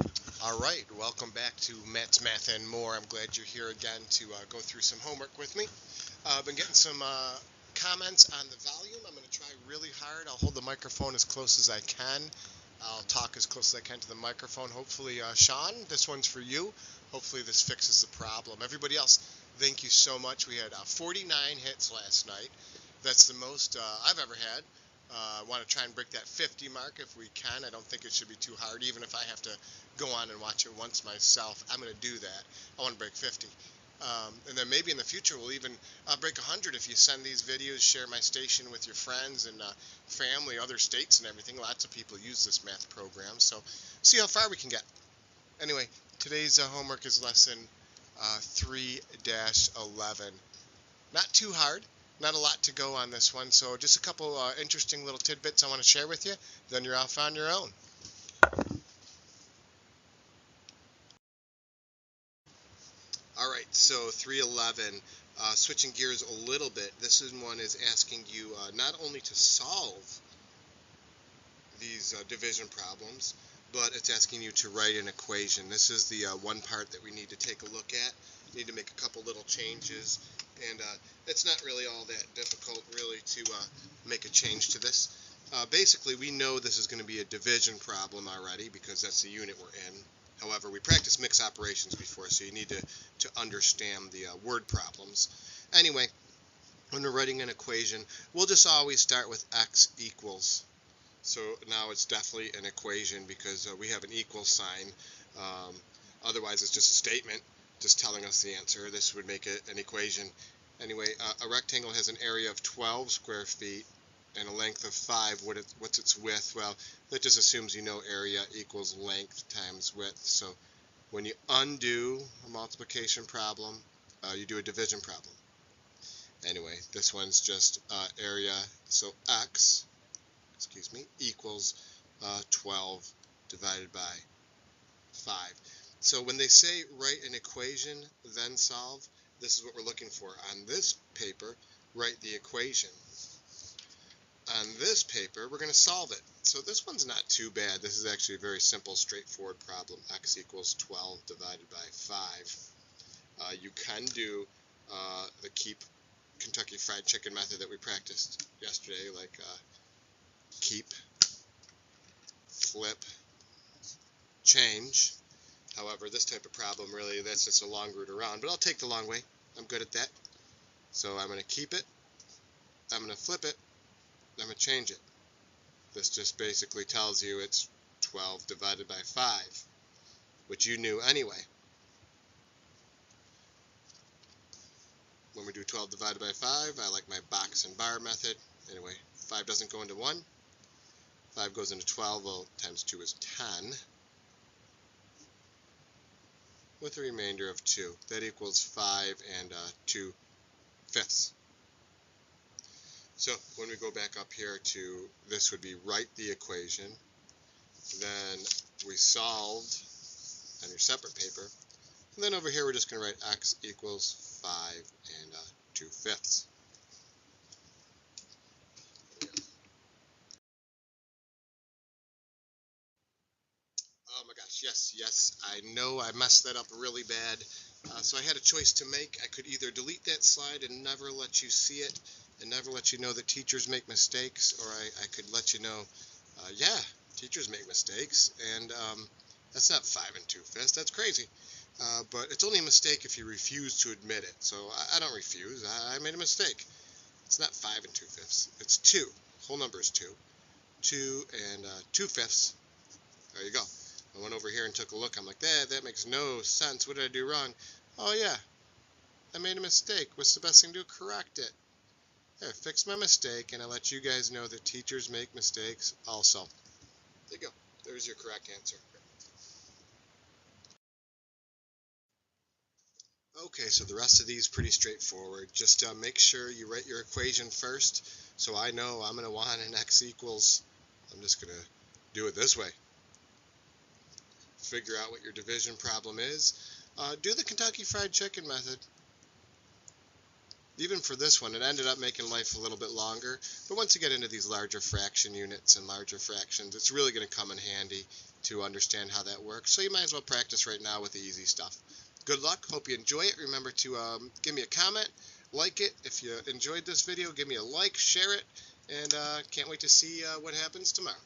Alright, welcome back to Matt's Math and More. I'm glad you're here again to go through some homework with me. I've been getting some comments on the volume. I'm going to try really hard. I'll hold the microphone as close as I can. I'll talk as close as I can to the microphone. Hopefully, Sean, this one's for you. Hopefully this fixes the problem. Everybody else, thank you so much. We had 49 hits last night. That's the most I've ever had. I want to try and break that 50 mark if we can. I don't think it should be too hard, even if I have to go on and watch it once myself. I'm going to do that. I want to break 50. And then maybe in the future we'll even break 100 if you send these videos, share my station with your friends and family, other states and everything. Lots of people use this math program, so see how far we can get. Anyway, today's homework is lesson 3-11. Not too hard. Not a lot to go on this one, so just a couple interesting little tidbits I want to share with you. Then you're off on your own. Alright, so 311, switching gears a little bit, this one is asking you not only to solve these division problems, but it's asking you to write an equation. This is the one part that we need to take a look at. We need to make a couple little changes, and it's not really all that difficult really to make a change to this. Basically, we know this is going to be a division problem already because that's the unit we're in. However, we practiced mixed operations before, so you need to understand the word problems. Anyway, when we're writing an equation, we'll just always start with x equals. So now it's definitely an equation because we have an equal sign. Otherwise, it's just a statement just telling us the answer. This would make it an equation. Anyway, a rectangle has an area of 12 square feet and a length of 5. What's its width? Well, that just assumes you know area equals length times width. So when you undo a multiplication problem, you do a division problem. Anyway, this one's just area, so x, equals 12 divided by 5. So when they say write an equation, then solve, this is what we're looking for. On this paper, write the equation. On this paper, we're going to solve it. So this one's not too bad. This is actually a very simple, straightforward problem. X equals 12 divided by 5. You can do the keep Kentucky Fried Chicken method that we practiced yesterday, like keep, flip, change. However, this type of problem, really, that's just a long route around. But I'll take the long way. I'm good at that. So I'm going to keep it. I'm going to flip it. I'm going to change it. This just basically tells you it's 12 divided by 5, which you knew anyway. When we do 12 divided by 5, I like my box and bar method. Anyway, 5 doesn't go into 1. 5 goes into 12. Well, times 2 is 10. With a remainder of 2. That equals 5 and 2/5. So when we go back up here to, this would be write the equation, then we solved on your separate paper, and then over here we're just going to write x equals 5 and 2/5. Oh my gosh, yes, I know I messed that up really bad. So I had a choice to make. I could either delete that slide and never let you see it, and never let you know that teachers make mistakes, or I could let you know, yeah, teachers make mistakes, and that's not 5 and 2/5, that's crazy. But it's only a mistake if you refuse to admit it, so I don't refuse, I made a mistake. It's not 5 and 2/5, it's 2, whole number is 2. 2 and 2/5, there you go. I went over here and took a look, I'm like, that makes no sense, what did I do wrong? Oh yeah, I made a mistake, what's the best thing to do? Correct it. There, fix my mistake, and I let you guys know that teachers make mistakes also. There you go. There's your correct answer. Okay, so the rest of these pretty straightforward. Just make sure you write your equation first, so I know I'm going to want an x equals. I'm just going to do it this way. Figure out what your division problem is. Do the Kentucky Fried Chicken method. even for this one, it ended up making life a little bit longer. But once you get into these larger fraction units and larger fractions, it's really going to come in handy to understand how that works. So you might as well practice right now with the easy stuff. Good luck. Hope you enjoy it. Remember to give me a comment, like it. If you enjoyed this video, give me a like, share it, and can't wait to see what happens tomorrow.